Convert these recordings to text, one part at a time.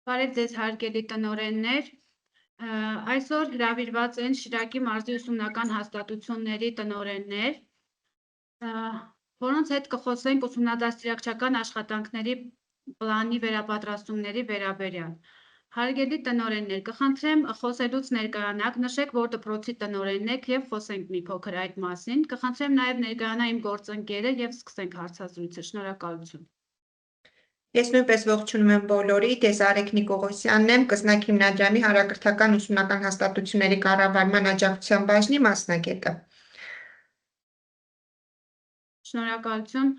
Բարև ձեզ հարգելի տնօրեններ, այսօր հրավիրված են Շիրակի մարզի ուսումնական հաստատությունների տնօրեններ, որոնց հետ կխոսենք ուսումնադաստիարակչական աշխատանքների պլանի վերապատրաստումների վերաբերյալ։ Հարգելի տնօրեններ, կխնդրեմ խոսելուց ներկայանաք, նշեք, որ դպրոցի տնօրենն եք և խոսենք մի փոքր այդ մասին, կխնդրեմ նաև ներկայանա իմ գործընկերը և սկսենք հարցազրույցը, շնորհակալություն։ Ես նույնպես ողջունում եմ բոլորիդ, ես Արեգ Նիկողոսյանն եմ, Կզնակ հիմնադրամի հանրակրթական ուսումնական հաստատությունների կառավարման աջակցության բաժնի մասնագետը։ Շնորհակալություն։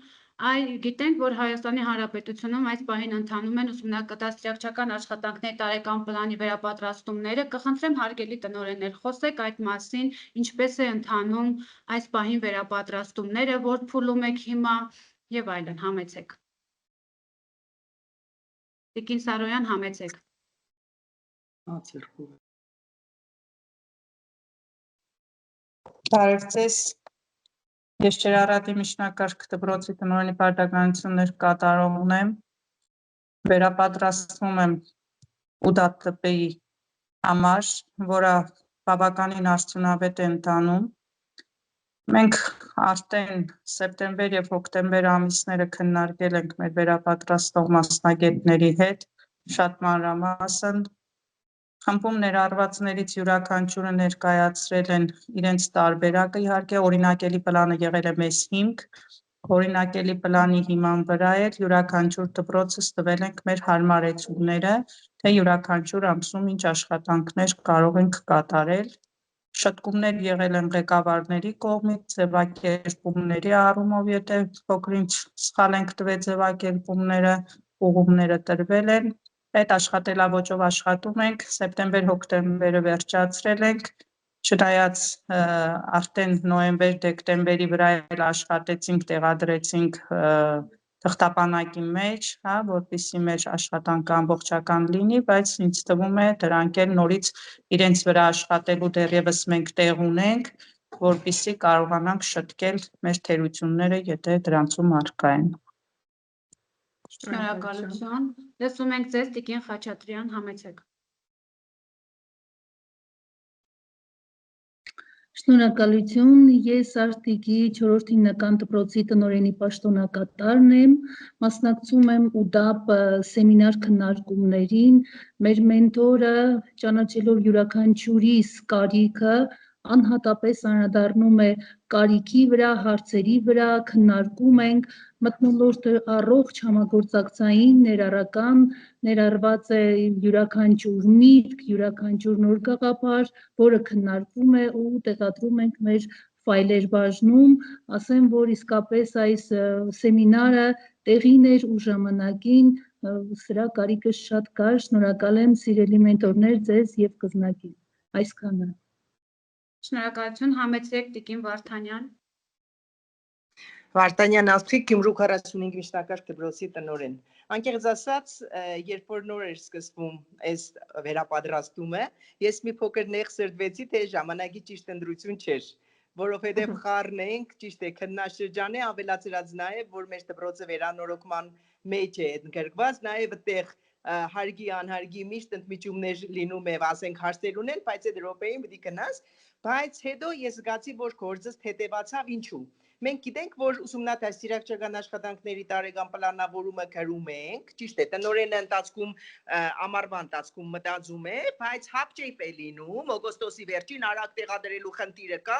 Գիտենք, որ Հայաստանի Հանրապետությունում այս պահին ընթանում են ուսումնադաստիարակչական աշխատանքների տարեկան պլանի վերապատրաստումները, կխնդրեմ հարգելի տնօրեններ, խոսեք այդ մասին, ինչպես է ընթանում այս պահին վերապատրաստումները, որ փուլում եք հիմա և այլն, համեցեք։ Տիկին Սարոյան, համեցեք։ Բարև ձեզ, ես Ջերարատի միջնակարգ դպրոցի տնօրենի պարտականություններ կատարողն եմ, վերապատրաստվում եմ ՈՒԴԱՏՊ-ի համար, որը բավականին արդյունավետ է ընթանում։ Մենք արդեն սեպտեմբեր և հոկտեմբեր ամիսները քննարկել ենք մեր վերապատրաստող մասնագետների հետ, շատ մանրամասն, խմբում ներառվածներից յուրաքանչյուրը ներկայացրել են իրենց տարբերակը, իհարկե օրինակելի պլանը եղել է մեզ հիմք, օրինակելի պլանի հիման վրա էլ յուրաքանչյուր դպրոցս տվել ենք մեր հարմարեցումները, թե յուրաքանչյուր ամսում ինչ աշխատանքներ կարող ենք կատարել։ Շտկումներ եղել են ղեկավարների կողմից ձևակերպումների առումով, եթե փոքր-ինչ սխալ ենք տվել ձևակերպումները, ուղումները տրվել են, այդ աշխատելավոճով աշխատում ենք, սեպտեմբեր-հոկտեմբերը վերջացրել ենք, չնայած արդեն նոյեմբեր-դեկտեմբերի վրա էլ աշխատեցինք, տեղադրեցինք թղթապանակի մեջ, որպեսզի մեր աշխատանքը ամբողջական լինի, բայց ինձ թվում է դրանք էլ նորից իրենց վրա աշխատելու դեռևս մենք տեղ ունենք, որպեսզի կարողանանք շտկել մեր թերությունները, եթե դրանցում առկա են։ Շնորհակալություն։ Լսում ենք ձեզ, Տիկին Խաչատրյան, համեցեք։ Շնորհակալություն, ես Արտիկի 4-րդ հիմնական դպրոցի տնօրենի պաշտոնակատարն եմ, մասնակցում եմ ՈՒԴԱՊ սեմինար քննարկումներին, մեր մենտորը ճանաչելով յուրաքանչյուրիս կարիքը, անհատապես անդրադառնում է կարիքի վրա, հարցերի վրա, քննարկում ենք, մթնոլորտը առողջ համագործակցային, ներառական, ներառված է յուրաքանչյուր միտք, յուրաքանչյուր նոր գաղափար, որը քննարկվում է ու տեղադրում ենք մեր ֆայլեր բաժնում, ասեմ, որ իսկապես այս սեմինարը տեղին էր ու ժամանակին, սրա կարիքը շատ կար, շնորհակալ եմ սիրելի մենտորներ ձեզ և Կզնակին, այսքանը։ Շնորհակալություն, համեցեք Տիկին Վարդանյան։ Վարդանյան Աստղիկ, Գյումրու 45 միջնակարգ դպրոցի տնօրեն։ Անկեղծ ասած, երբ որ նոր էր սկսվում այս վերապատրաստումը, ես մի փոքր նեղ սրտվեցի, թե ժամանակի ճիշտ ընտրություն չէր, որովհետև խառն ենք, ճիշտ է, քննաշրջան է, ավելացրած նաև, որ մեր դպրոցը վերանորոգման մեջ է ընդգրկված, նաև այդտեղ հարգի անհարգի միշտ ընդմիջումներ լինում է, ասենք հարցեր ունեն, բայց այդ րոպեին պիտի գնաս, բայց հետո ես զգացի, որ գործս թեթևացավ, ինչու։ Մենք գիտենք, որ ուսումնադաստիարակչական աշխատանքների տարեկան պլանավորումը գրում ենք, ճիշտ է, տնօրենը ընթացքում ամառվա ընթացքում մտածում է, բայց հապճեպ է լինում, օգոստոսի վերջին արագ տեղադրելու խնդիրը կա,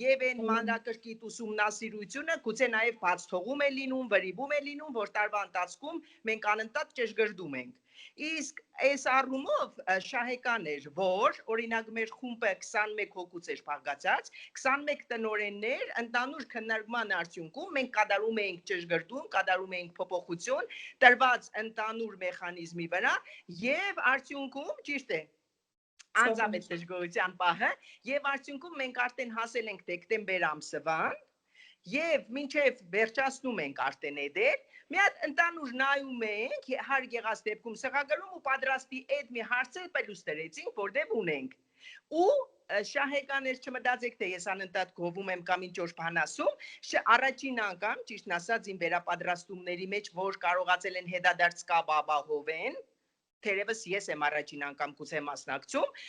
եւ այն մանրակրկիտ ուսումնասիրությունը գուցե նաև բաց թողում է լինում, վրիպում է լինում, որ տարվա ընթացքում մենք անընդհատ ճշգրտում ենք։ Իսկ այս առումով շահեկան էր, որ օրինակ մեր խումբը 21 հոգուց էր բաղկացած, 21 տնօրեններ ընդանուր քննարկման արդյունքում մենք կատարում էինք ճշգրտում, կատարում էինք փոփոխություն, տրված ընդանուր մեխանիզմի վրա եւ արդյունքում ճիշտ է անձամբ դժգոհության պահը եւ արդյունքում մենք արդեն հասել ենք դեկտեմբեր ամսվան եւ մինչեւ վերջացնում ենք արդեն էդեր մի հատ ընդանուր նայում ենք հարկ եղած դեպքում սեղագրում ու պատրաստի այդ մի հարցը պլյուս դրեցինք որտեղ ունենք ու շահեկան էր չմտածեք թե ես անընդհատ գովում եմ կամ ինչ որ բան ասում առաջին անգամ ճիշտն ասած իմ վերապատրաստումների մեջ որ կարողացել են հետադարձ կապ ապահովեն Թերևս ես եմ առաջին անգամ գուցե մասնակցում,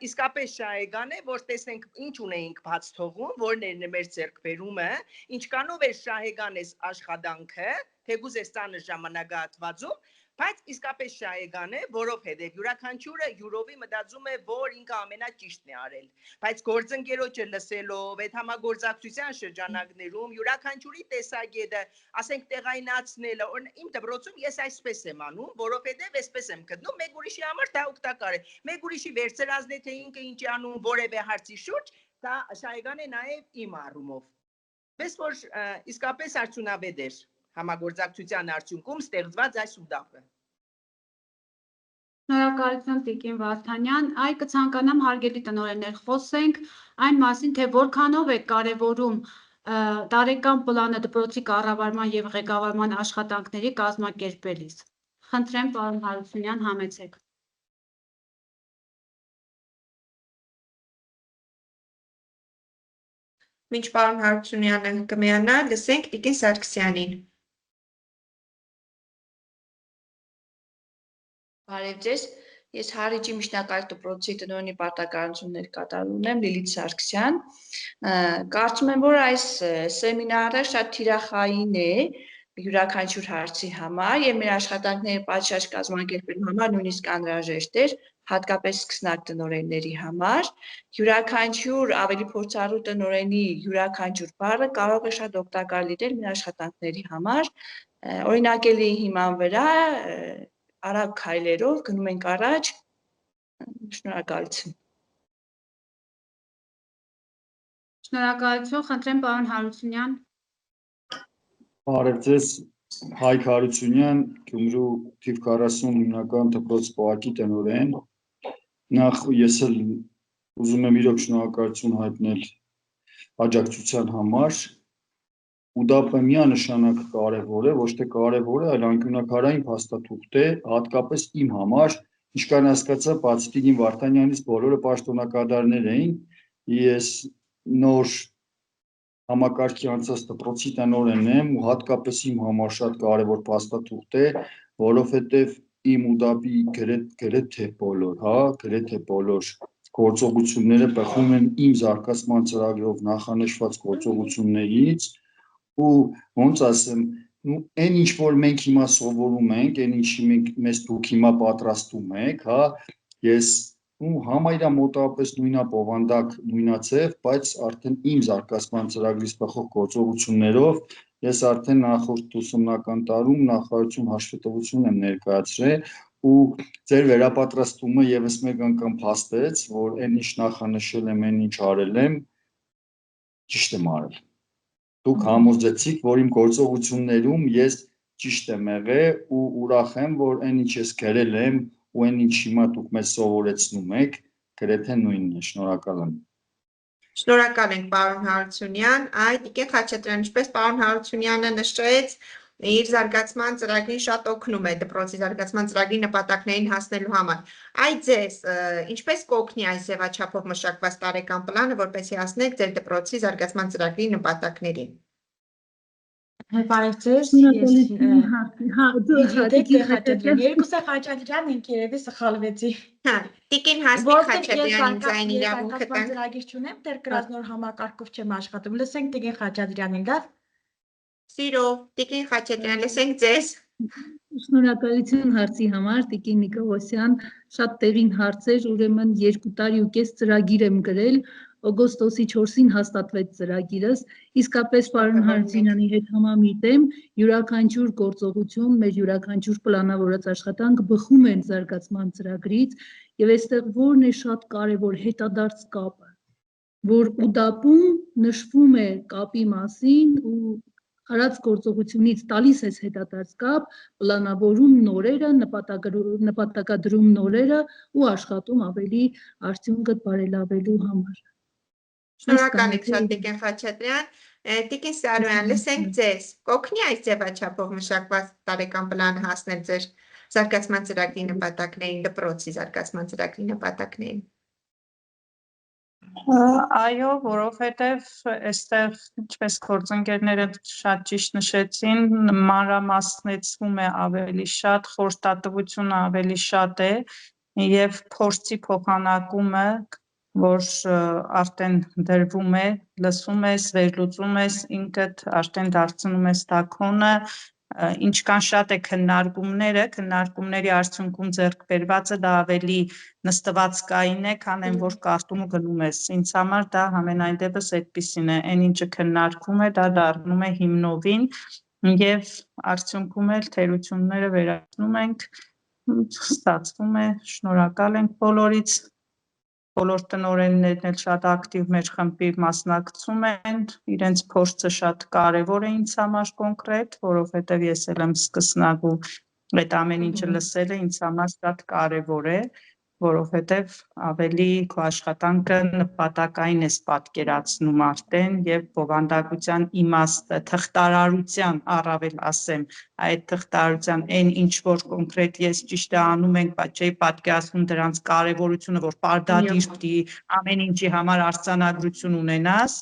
իսկապես շահեկան է, որ տեսնենք ինչ ունեինք բաց թողում, որներն է մեր ձեռքբերումը, ինչքանով է շահեկան է աշխատանքը, թեկուզ է ծանր ժամանակահատվածում, բայց իսկապես շահեկան է, որովհետև յուրաքանչյուրը յուրովի մտածում է, որ ինքը ամենաճիշտն է արել, բայց գործընկերոջը լսելով, այդ համագործակցության շրջանակներում յուրաքանչյուրի տեսակետը, ասենք տեղայնացնելը, իմ դպրոցում ես այսպես եմ անում, որովհետև այսպես եմ գտնում, մեկ ուրիշի համար դա օգտակար է, մեկ ուրիշի վերցրածն է, թե ինքը ինչ է անում, որևէ հարցի շուրջ, դա շահեկան է նաև իմ առումով, պես որ իսկապես արդյունավետ էր համագործակցության արդյունքում ստեղծված այս ուտապը։ Շնորհակալություն Տիկին Վարդանյան, այ կցանկանամ հարգելի տնօրեններ խոսենք այն մասին, թե որքանով է կարևորում տարեկան պլանը դպրոցի կառավարման և ղեկավարման աշխատանքների կազմակերպելիս։ Խնդրեմ պարոն Հարությունյան համեցեք։ Մինչ պարոն Հարությունյանը կմիանա, լսենք Տիկին Սարգսյանին։ Բարև ձեզ, ես Հառիճի միջնակարգ դպրոցի տնօրենի պարտականություններ կատարում եմ, Լիլիթ Սարգսյան։ Կարծում եմ, որ այս սեմինարը շատ թիրախային է յուրաքանչյուր հարցի համար եւ մեր աշխատանքները պատշաճ կազմակերպելու համար նույնիսկ անհրաժեշտ էր, հատկապես սկսնակ տնօրենների համար։ Յուրաքանչյուր ավելի փորձառու տնօրենի յուրաքանչյուր բառը կարող է շատ օգտակար լինել մեր աշխատանքների համար։ Օրինակելի հիման վրա արագ քայլերով գնում ենք առաջ, շնորհակալություն։ Շնորհակալություն, խնդրեմ պարոն Հարությունյան։ Բարև ձեզ, Հայկ Հարությունյան, Գյումրու թիվ 40 հիմնական դպրոց պողակի տնօրեն։ Նախ ես էլ ուզում եմ իրոք շնորհակալություն հայտնել աջակցության համար։ ՈՒԴԱՊ-ը միանշանակ կարևոր է, ոչ թե կարևոր է, այլ անկյունաքարային փաստաթուղթ է, հատկապես իմ համար, ինչքան հասկացա, բացի Տիկին Վարդանյանից բոլորը պաշտոնակատարներ էին, ես նոր համակարգի անցած դպրոցի տնօրենն եմ ու հատկապես իմ համար շատ կարևոր փաստաթուղթ է, որովհետև իմ ՈՒԴԱՊ-ի գրեթե բոլոր գործողությունները բխում են իմ զարգացման ծրագրով նախանշված գործողություններից ու ոնց ասեմ, այն ինչ որ մենք հիմա սովորում ենք, այն ինչի մեզ դուք հիմա պատրաստում եք, ես համարյա մոտավորապես նույնապովանդակ, նույնացև, բայց արդեն իմ զարգացման ծրագրից բխող գործողություններով ես արդեն նախորդ ուսումնական տարում նախարարություն հաշվետվություն եմ ներկայացրել ու ձեր վերապատրաստումը եւս մեկ անգամ փաստեց, որ այն ինչ նախանշել եմ, այն ինչ արել եմ, ճիշտ եմ արել։ Դուք համոզեցիք, որ իմ գործողություններում ես ճիշտ եմ եղել ու ուրախ եմ, որ այն ինչ ես գրել եմ ու այն ինչ հիմա դուք մեզ սովորեցնում եք, գրեթե նույնն է, շնորհակալ եմ։ Շնորհակալ ենք պարոն Հարությունյան, Տիկին Խաչատրյան, ինչպես պարոն Հարությունյանը նշեց, իր զարգացման ծրագրին շատ օգնում է դպրոցի զարգացման ծրագրի նպատակներին հասնելու համար։ Ձեզ ինչպես կօգնի այս ձևաչափով մշակված տարեկան պլանը, որպեսզի հասնեք ձեր դպրոցի զարգացման ծրագրի նպատակներին։ Բարև ձեզ, երկուսը Խաչատրյան ենք երևի սխալվեցի։ Տիկին Հասմիկ Խաչատրյանին ձայն իրավունքը տանք։ Ծրագիր չունեմ, դեռ կրած նոր համակարգով չեմ աշխատում, լսենք Տիկին Խաչատրյանին, լավ։ Սիրով, Տիկին Խաչատրյան, լսենք ձեզ։ Շնորհակալություն հարցի համար, Տիկին Նիկողոսյան, շատ տեղին հարց էր, ուրեմն 2 տարի ու կես ծրագիր եմ գրել, օգոստոսի 4-ին հաստատվեց ծրագիրս, իսկապես պարոն Հարությունյանի հետ համամիտ եմ, յուրաքանչյուր գործողություն, մեր յուրաքանչյուր պլանավորած աշխատանք բխում են զարգացման ծրագրից եւ այստեղ որն է շատ կարեւոր հետադարձ կապը, որ ՈՒԴԱՊ-ում նշվում է կապի մասին ու արած գործողությունից տալիս ես հետադարձ կապ, պլանավորում նորերը, նպատակադրում նորերը ու աշխատում ավելի արդյունքը բարելավելու համար։ Շնորհակալ ենք շատ Տիկին Խաչատրյան, Տիկին Սարոյան, լսենք ձեզ, կօգնի այս ձևաչափով մշակված տարեկան պլանը հասնել ձեր զարգացման ծրագրի նպատակներին, դպրոցի զարգացման ծրագրի նպատակներին։ Այո, որովհետև այստեղ, ինչպես գործընկերները շատ ճիշտ նշեցին, մանրամասնեցվում է ավելի շատ, խորհրդատվությունը ավելի շատ է եւ փորձի փոխանակումը, որ արդեն դրվում է, լսում ես, վերլուծում ես, ինքդ արդեն դարձնում ես տաքոնը, ինչքան շատ է քննարկումների արդյունքում ձեռք բերվածը դա ավելի նստվածքային է, քան այն որ կարդում ու գնում ես։ Ինձ համար դա համենայն դեպս այդպիսին է, այն ինչը քննարկվում է, դա դառնում է հիմնովին եւ արդյունքում էլ թերությունները վերացնում ենք, ստացվում է, շնորհակալ ենք բոլորից, բոլոր տնօրեններն էլ շատ ակտիվ մեր խմբի մասնակցում են, իրենց փորձը շատ կարևոր է ինձ համար կոնկրետ, որովհետև ես էլ եմ սկսնակ ու այդ ամեն ինչը լսելը ինձ համար շատ կարևոր է, որովհետև ավելի քո աշխատանքը նպատակային ես պատկերացնում արդեն եւ բովանդակության իմաստը, թղթարարության առավել ասեմ, այդ թղթարարության այն ինչ որ կոնկրետ ես ճիշտ է անում ենք, բայց չէի պատկերացնում դրանց կարևորությունը, որ պարտադիր պիտի ամեն ինչի համար արձանագրություն ունենաս,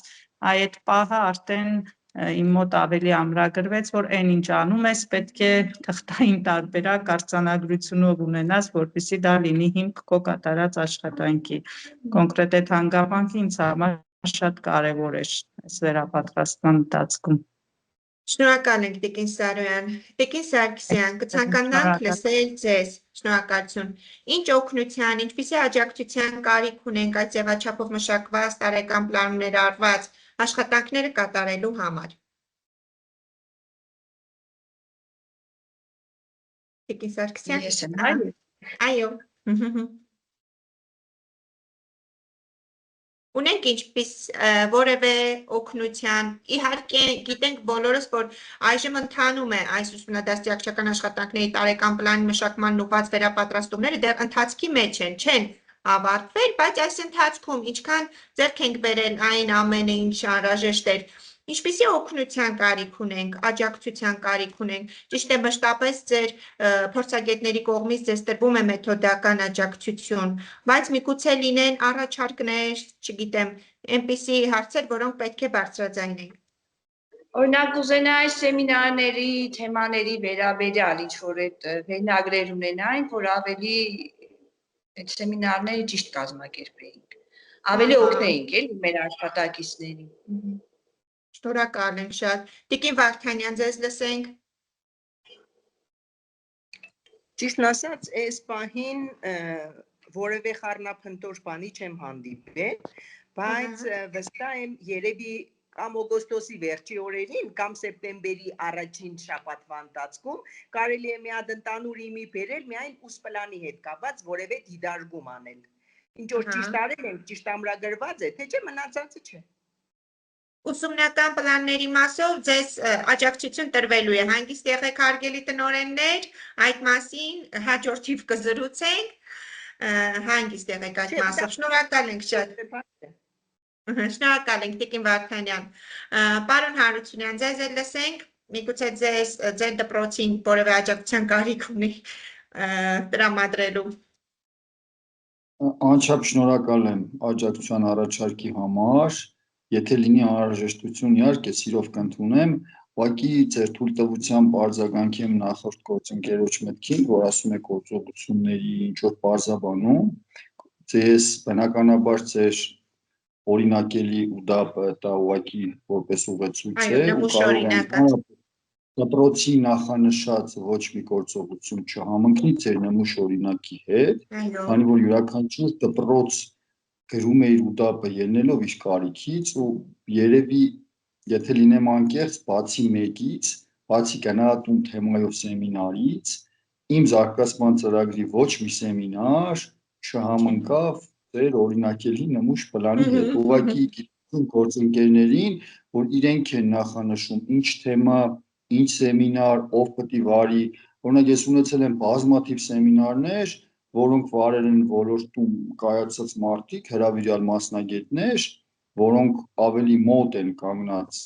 այդ պահը արդեն իմ մոտ ավելի ամրագրվեց, որ այն ինչ անում ես, պետք է թղթային տարբերակ արձանագրությունով ունենաս, որպեսզի դա լինի հիմք քո կատարած աշխատանքի։ Կոնկրետ այդ հանգամանքը ինձ համար շատ կարևոր էր այս վերապատրաստման ընթացքում։ Շնորհակալ ենք Տիկին Սարոյան։ Տիկին Սարգսյան, կցանկանանք լսել ձեզ։ Շնորհակալություն։ Ինչ օգնության, ինչպիսի աջակցության կարիք ունենք այդ ձևաչափով մշակված տարեկան պլաններ արված աշխատանքները կատարելու համար։ Տիկին Սարգսյան։ Ես եմ, այո։ Այո։ Ունենք ինչպես որևէ օգնության, իհարկե գիտենք բոլորս, որ այժմ ընթանում է այս ուսումնադաստիարակչական աշխատանքների տարեկան պլանի մշակման ուղղված վերապատրաստումները դեռ ընթացքի մեջ են, չեն ավարտվել, բայց այս ընթացքում ինչքան ձեռք ենք բերել այն ամենը, ինչ անհրաժեշտ էր, ինչպիսի օգնության կարիք ունենք, աջակցության կարիք ունենք, ճիշտ է մշտապես ձեր փորձագետների կողմից ձեզ տրվում է մեթոդական աջակցություն, բայց միգուցե լինեն առաջարկներ, չգիտեմ, այնպիսի հարցեր, որոնք պետք է բարձրաձայնենք։ Օրինակ կուզենայի սեմինարների թեմաների վերաբերյալ ինչ որ այդ վերնագրեր ունենայինք, որ ավելի այդ սեմինարները ճիշտ կազմակերպեինք, ավելի օգնեինք էլի մեր աշխատակիցներին։ Շնորհակալ ենք շատ։ Տիկին Վարդանյան, ձեզ լսենք։ Ճիշտն ասած, այս պահին որևէ խառնափնտոր բանի չեմ հանդիպել, բայց վստահ եմ երևի կամ օգոստոսի վերջի օրերին կամ սեպտեմբերի առաջին շաբաթվա ընթացքում կարելի է մի հատ ընդհանուր իմի բերել միայն ուսպլանի հետ կապված որևէ դիդարգում անել։ Ինչ որ ճիշտ արել ենք, ճիշտ ամրագրված է, թե չէ մնացածը չէ։ Ուսումնական պլանների մասով ձեզ աջակցություն տրվելու է, հանգիստ եղեք հարգելի տնօրեններ, այդ մասին հաջորդիվ կզրուցենք, հանգիստ եղեք այդ մասով, շնորհակալ ենք շատ։ Շնորհակալ ենք Տիկին Վարդանյան։ Պարոն Հարությունյան, ձեզ էլ լսենք, միգուցե ձեր դպրոցին որևէ աջակցության կարիք ունի տրամադրելու։ Անչափ շնորհակալ եմ աջակցության առաջարկի համար, եթե լինի անհրաժեշտություն, իհարկե սիրով կընդունեմ, ուղղակի ձեր թույլտվությամբ արձագանքի եմ նախորդ գործընկերոջ մտքին, որ ասում է գործողությունների ինչ որ բարձաբանում, ձեզ բնականաբար ձեր օրինակելի ու դա ուղղակի որպես ուղեցույց է ու կարող եմ դպրոցի նախանշած ոչ մի գործողություն չհամընկնի ձեր նմուշ օրինակի հետ, քանի որ յուրաքանչյուր դպրոց գրում է իր ուտապը ելնելով իր կարիքից ու երևի եթե լինեմ անկեղծ, բացի մեկից, բացի գնահատում թեմայով սեմինարից, իմ զարգացման ծրագրի ոչ մի սեմինար չհամընկավ ձեր օրինակելի նմուշ պլանի հետ, ուղղակի գիտում գործընկերներին, որ իրենք են նախանշում ինչ թեմա, ինչ սեմինար, ով պետք է վարի, օրինակ ես ունեցել եմ բազմաթիվ սեմինարներ, որոնք վարել են ոլորտում կայացած մարդիկ, հրավիրյալ մասնագետներ, որոնք ավելի մոտ են կանգնած,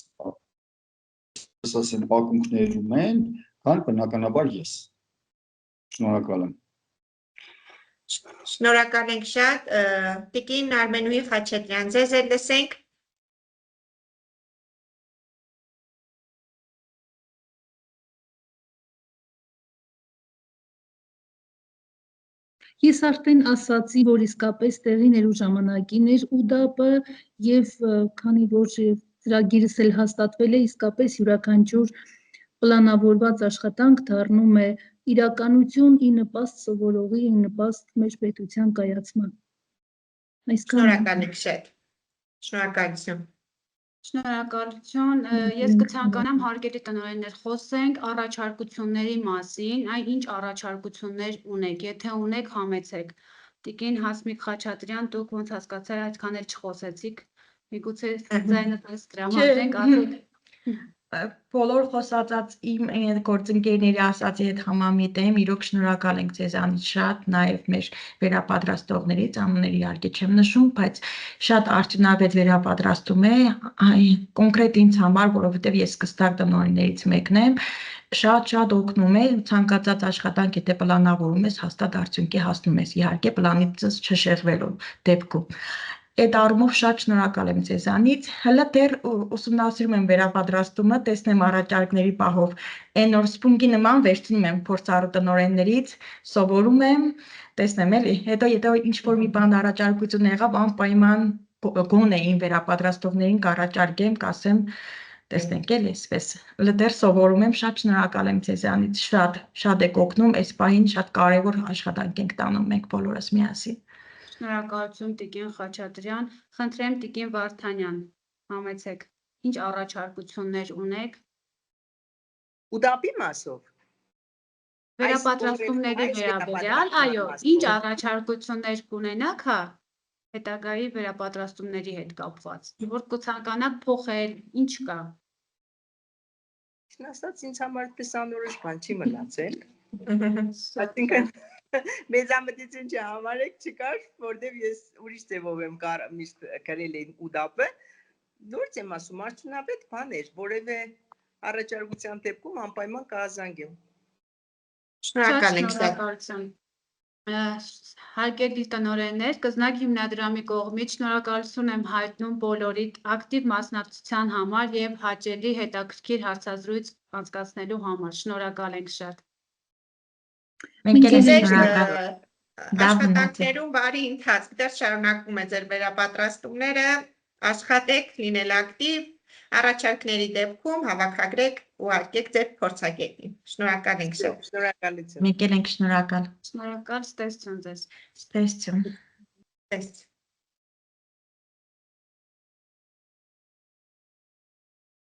ասեմ, ակունքներում են, քան բնականաբար ես։ Շնորհակալ եմ։ Շնորհակալ ենք շատ, Տիկին Արմենուհի Խաչատրյան, ձեզ էլ լսենք։ Ես արդեն ասացի, որ իսկապես տեղին էր ու ժամանակին էր ՈՒԴԱՊ-ը եւ քանի որ ծրագիրս էլ հաստատվել է, իսկապես յուրաքանչյուր պլանավորված աշխատանք դառնում է իրականություն ի նպաստ սովորողի, ի նպաստ մեր պետության կայացման։ Շնորհակալ ենք շատ։ Շնորհակալություն։ Շնորհակալություն, ես կցանկանամ հարգելի տնօրեններ խոսենք առաջարկությունների մասին, այ ինչ առաջարկություններ ունեք, եթե ունեք համեցեք։ Տիկին Հասմիկ Խաչատրյան, դուք ոնց հասկացա, այդքան էլ չխոսեցիք, միգուցե ձայնս տրամադրենք, ասեք։ Բոլոր խոսածած իմ գործընկերների ասածի հետ համամիտ եմ, իրոք շնորհակալ ենք ձեզանից շատ, նաև մեր վերապատրաստողներից, անունների իհարկե չեմ նշում, բայց շատ արդյունավետ վերապատրաստում է, կոնկրետ ինձ համար, որովհետև ես սկստակ տնօրեններից մեկն եմ, շատ օգնում է ցանկացած աշխատանք, եթե պլանավորում ես, հաստատ արդյունքի հասնում ես, իհարկե պլանից չշեղվելով դեպքում։ Այդ առումով շատ շնորհակալ եմ ձեզանից, հələ դեռ ուսումնասիրում եմ վերապատրաստումը, տեսնեմ առաջարկների պահով, այն օր սպունգի նման վերցնում եմ փորձառու տնօրեններից, սովորում եմ, տեսնեմ էլի, հետո ինչ-որ մի բան առաջարկություն եղավ, անպայման գոնե իմ վերապատրաստողներին կառաջարկեմ, կասեմ, տեսնենք էլի, այսպես, հələ դեռ սովորում եմ, շատ շնորհակալ եմ ձեզանից, շատ եք օգնում, այս պահին շատ կարևոր աշխատանք ենք տանում մենք բոլորս միասին։ Շնորհակալություն Տիկին Խաչատրյան, խնդրեմ Տիկին Վարդանյան, համեցեք, ինչ առաջարկություններ ունեք։ ՈՒԴԱՊ-ի մասով։ Վերապատրաստումների վերաբերյալ, այո, ինչ առաջարկություններ կունենաք, հա, հետագայի վերապատրաստումների հետ կապված, որ կցանկանաք փոխել, ինչ կա։ Ասած ինձ համար այդպես անորոշ բան չի մնացել։ Այսինքն մեծամտություն չհամարեք, չկար, որտեվ ես ուրիշ ձևով եմ միշտ գրել եմ ՈՒԴԱՊ-ը, դուրս եմ ասում, արդյունավետ բան էր, որևէ առաջարկության դեպքում անպայման կհազանգեմ։ Շնորհակալ ենք շատ։ Շնորհակալություն։ Հարգելի տնօրեններ, Կզնակ հիմնադրամի կողմից շնորհակալություն եմ հայտնում բոլորիդ ակտիվ մասնակցության համար եւ հաճելի հետաքրքիր հարցազրույց անցկացնելու համար։ Շնորհակալ ենք շատ։ Մենք էլ Ձեր շնորհակալ աշխատանքներում բարի ընթացք, դեռ շարունակվում է ձեր վերապատրաստումները, աշխատեք, լինել ակտիվ, առաջարկների դեպքում հավաքագրեք ու հարկեք ձեր փորձագետին։ Շնորհակալ ենք շատ։ Շնորհակալություն։ Մենք էլ ենք շնորհակալ։ Շնորհակալ, ստեսություն ձեզ։ Ստեսություն։ Տեսք։